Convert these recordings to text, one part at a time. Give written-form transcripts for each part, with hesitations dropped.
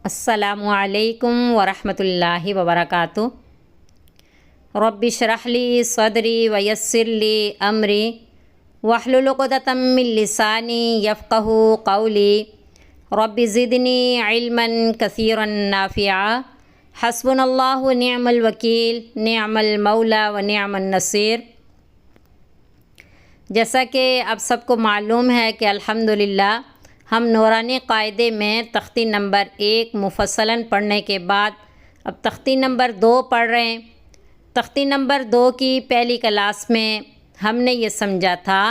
अस्सलामु अलैकुम वरहमतुल्लाहि वबरकातुहू। रब्बि इश्रह ली सदरी वयस्सिर ली अमरी वहलुल उक़दतम मिन लिसानी यफ़क़हू क़ौली। रब्बि ज़िदनी इल्मन कसीरन नाफ़िआ। हस्बुनल्लाहु व निअमल वकील, निअमल मौला व निअमन नसीर। जैसा कि अब सबको मालूम है कि अल्हम्दुलिल्लाह हम नूरानी क़ायदे में तख्ती नंबर 1 मुफस्सलन पढ़ने के बाद अब तख्ती नंबर 2 पढ़ रहे हैं। तख्ती नंबर 2 की पहली क्लास में हमने ये समझा था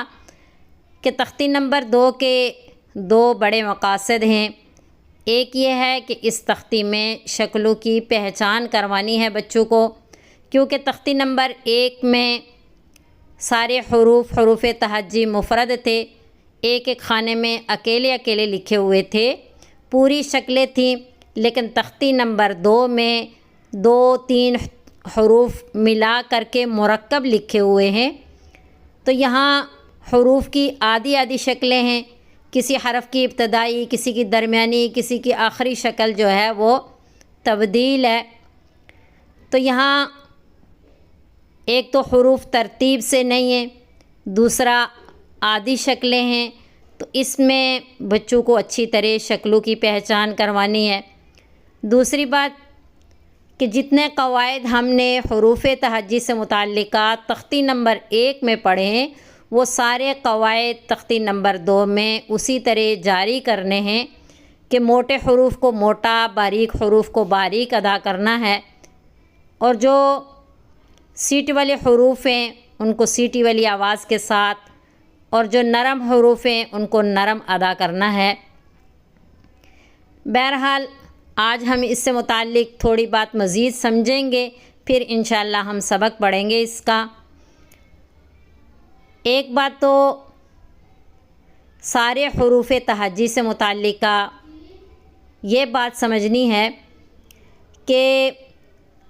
कि तख्ती नंबर 2 के 2 बड़े मक़ासद हैं। एक ये है कि इस तख्ती में शक्लों की पहचान करवानी है बच्चों को, क्योंकि तख्ती नंबर 1 में सारे हरूफ तहज्जी मुफरद थे, एक एक खाने में अकेले अकेले लिखे हुए थे, पूरी शक्लें थीं। लेकिन तख्ती नंबर 2 में 2-3 हरूफ मिला करके मुरक्कब लिखे हुए हैं। तो यहाँ हरूफ की आधी आधी शक्लें हैं, किसी हरफ की इब्तदाई, किसी की दरमियानी, किसी की आखिरी शक्ल जो है वो तब्दील है। तो यहाँ एक तो हरूफ तरतीब से नहीं है, दूसरा आदि शक्लें हैं। तो इसमें बच्चों को अच्छी तरह शक्लों की पहचान करवानी है। दूसरी बात कि जितने क़वायद हमने हरूफ तहज्जी से मुताल्लिक़ तख्ती नंबर 1 में पढ़े हैं, वो सारे क़वायद तख्ती नंबर 2 में उसी तरह जारी करने हैं कि मोटे हरूफ को मोटा, बारीक हरूफ को बारीक अदा करना है, और जो सीटी वाले हरूफ हैं उनको सीटी वाली आवाज़ के साथ, और जो नरम हरूफ हैं उनको नरम अदा करना है। बहरहाल आज हम इससे मुताल्लिक़ थोड़ी बात मज़ीद समझेंगे, फिर इंशाअल्लाह हम सबक पढ़ेंगे इसका। एक बात तो सारे हरूफ तहज्जी से मुताल्लिक़ ये बात समझनी है कि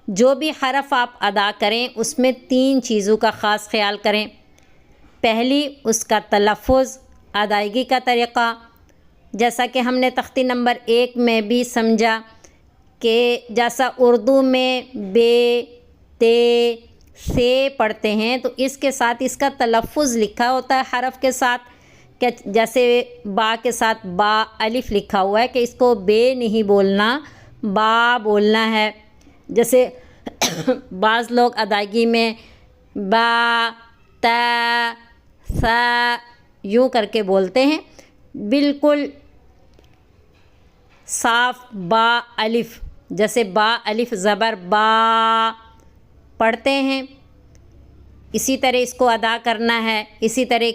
जो भी हरफ आप अदा करें उसमें 3 चीज़ों का ख़ास ख्याल करें। पहली, उसका तलफ़्फ़ुज़, अदायगी का तरीक़ा, जैसा कि हमने तख्ती नंबर 1 में भी समझा कि जैसा उर्दू में बे, ते, से पढ़ते हैं, तो इसके साथ इसका तलफ़्फ़ुज़ लिखा होता है हरफ के साथ। कि जैसे बा के साथ बा अलिफ़ लिखा हुआ है कि इसको बे नहीं बोलना, बा बोलना है। जैसे बाज़ लोग अदायगी में बा, ता, सा यूँ करके बोलते हैं, बिल्कुल साफ बा अलिफ़, जैसे बा अलिफ़ ज़बर बा पढ़ते हैं, इसी तरह इसको अदा करना है। इसी तरह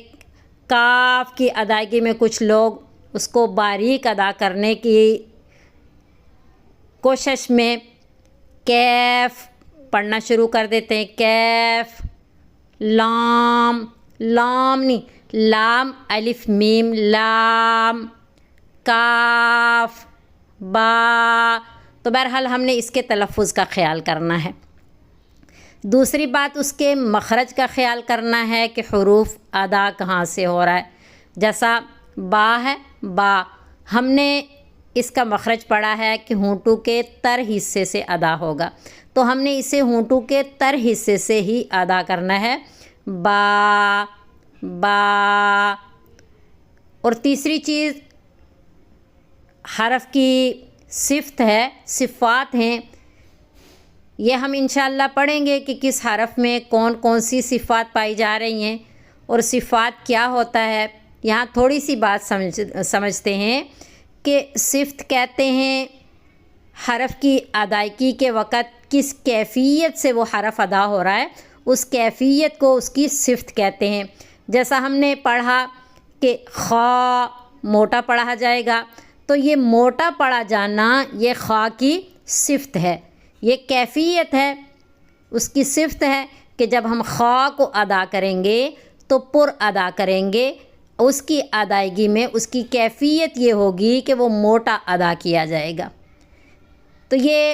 काफ की अदायगी में कुछ लोग उसको बारीक अदा करने की कोशिश में कैफ पढ़ना शुरू कर देते हैं। कैफ, लाम, लाम नहीं, लाम अलिफ मीम, लाम, काफ, बा। तो बहरहाल हमने इसके तलफ़्फ़ुज़ का ख़याल करना है। दूसरी बात, उसके मखरज का ख़याल करना है कि हरूफ अदा कहाँ से हो रहा है। जैसा बा है, बा हमने इसका मखरज पढ़ा है कि होंठों के तर हिस्से से अदा होगा, तो हमने इसे होंठों के तर हिस्से से ही अदा करना है, बा, बा। और तीसरी चीज़ हरफ की सिफ़त है, सिफ़ात हैं। ये हम इंशाअल्लाह पढ़ेंगे कि किस हरफ में कौन कौन सी सिफ़ात पाई जा रही हैं और सिफ़ात क्या होता है। यहाँ थोड़ी सी बात समझते हैं कि सिफ़त कहते हैं हरफ की अदायगी के वक़्त किस कैफ़ियत से वो हरफ अदा हो रहा है, उस कैफ़ियत को उसकी सिफ़त कहते हैं। जैसा हमने पढ़ा कि खा मोटा पढ़ा जाएगा, तो ये मोटा पढ़ा जाना ये खा की सिफ़त है, ये कैफ़ियत है, उसकी सिफ़त है कि जब हम खा को अदा करेंगे तो पुर अदा करेंगे। उसकी अदायगी में उसकी कैफ़ियत ये होगी कि वो मोटा अदा किया जाएगा। तो ये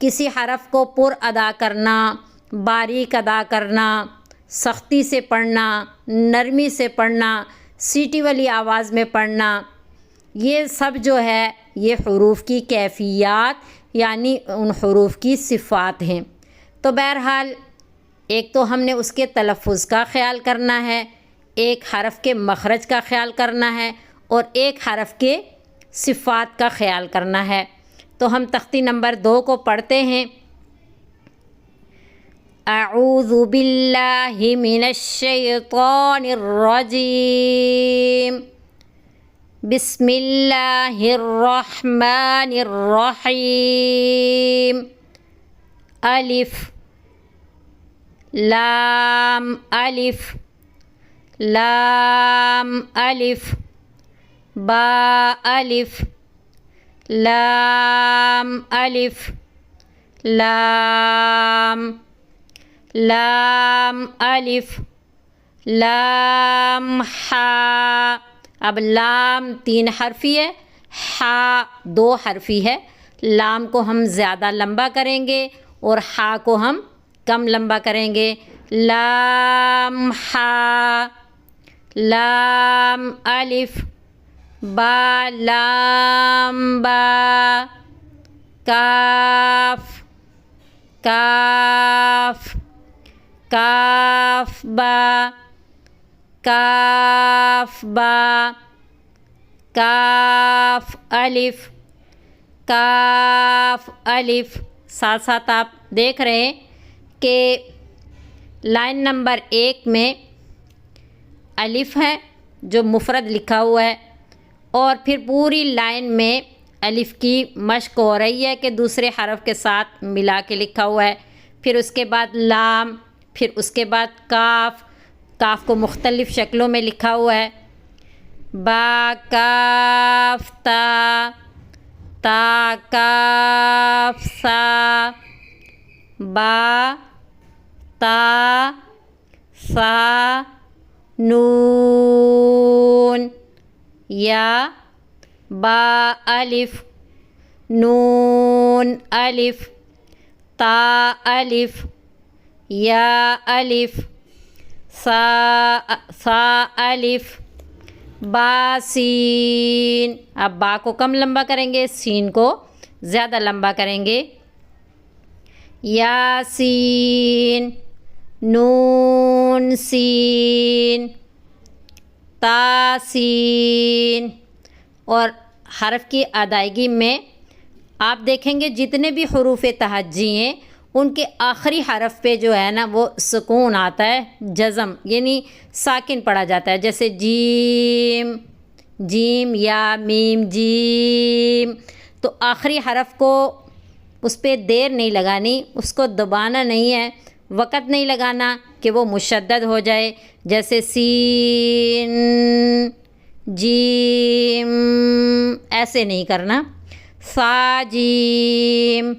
किसी हरफ को पुर अदा करना, बारीक अदा करना, सख्ती से पढ़ना, नरमी से पढ़ना, सीटी वाली आवाज़ में पढ़ना, یہ سب جو ہے یہ حروف کی کیفیات یعنی ان حروف کی صفات ہیں۔ تو بہرحال ایک تو ہم نے اس کے تلفظ کا خیال کرنا ہے، ایک حرف کے مخرج کا خیال کرنا ہے، اور ایک حرف کے صفات کا خیال کرنا ہے۔ تو ہم تختی نمبر 2 کو پڑھتے ہیں۔ اعوذ باللہ من الشیطان الرجیم، بسم اللہ الرحمن الرحیم، الف لام الف لام الف با الف لام الف لام لام الف لام حا۔ اب لام 3 حرفی ہے، حا 2 حرفی ہے۔ لام کو ہم زیادہ لمبا کریں گے اور حا کو ہم کم لمبا کریں گے۔ لام حا لام الف با لام با کاف کاف کاف با کاف با کاف الف کاف الف۔ ساتھ ساتھ آپ دیکھ رہے ہیں کہ لائن نمبر 1 میں الف ہے جو مفرد لکھا ہوا ہے، اور پھر پوری لائن میں الف کی مشق ہو رہی ہے کہ دوسرے حرف کے ساتھ ملا کے لکھا ہوا ہے۔ پھر اس کے بعد لام، پھر اس کے بعد کاف، کاف کو مختلف شکلوں میں لکھا ہوا ہے، با کاف تا تا کاف سا با تا سا نون یا با الف نون الف تا الف یا الف سا الف با سین۔ اب با کو کم لمبا کریں گے، سین کو زیادہ لمبا کریں گے، یاسین نون سین تاسین۔ اور حرف کی ادائیگی میں آپ دیکھیں گے جتنے بھی حروف تہجی ہیں ان کے آخری حرف پہ جو ہے نا وہ سکون آتا ہے، جزم یعنی ساکن پڑھا جاتا ہے، جیسے جیم جیم یا میم جیم۔ تو آخری حرف کو اس پہ دیر نہیں لگانی، اس کو دبانا نہیں ہے، وقت نہیں لگانا کہ وہ مشدد ہو جائے، جیسے سین جیم ایسے نہیں کرنا۔ سا جیم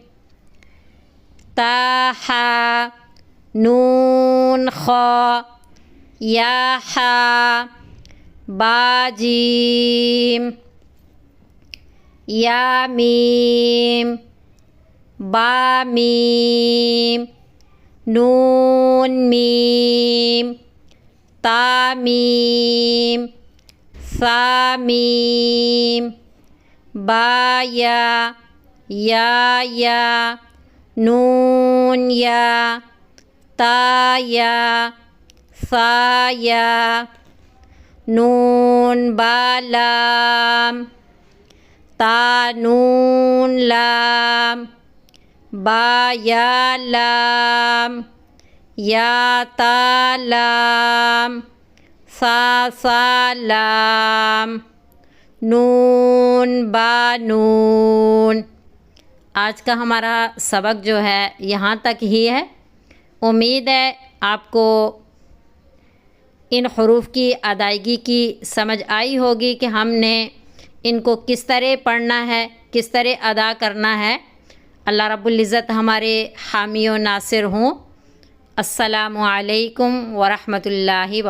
تا حا نون خا یا حا با جیم یا میم با میم نون میم تا میم سا میم با یا یا نون یا تا یا سا یا نون با لام تا نون لام با یا لام یا تا لام سا لام نون با نون۔ آج کا ہمارا سبق جو ہے یہاں تک ہی ہے۔ امید ہے آپ کو ان حروف کی ادائیگی کی سمجھ آئی ہوگی کہ ہم نے ان کو کس طرح پڑھنا ہے، کس طرح ادا کرنا ہے۔ اللہ رب العزت ہمارے حامی و ناصر ہوں۔ السلام علیکم ورحمۃ اللہ وبرکاتہ۔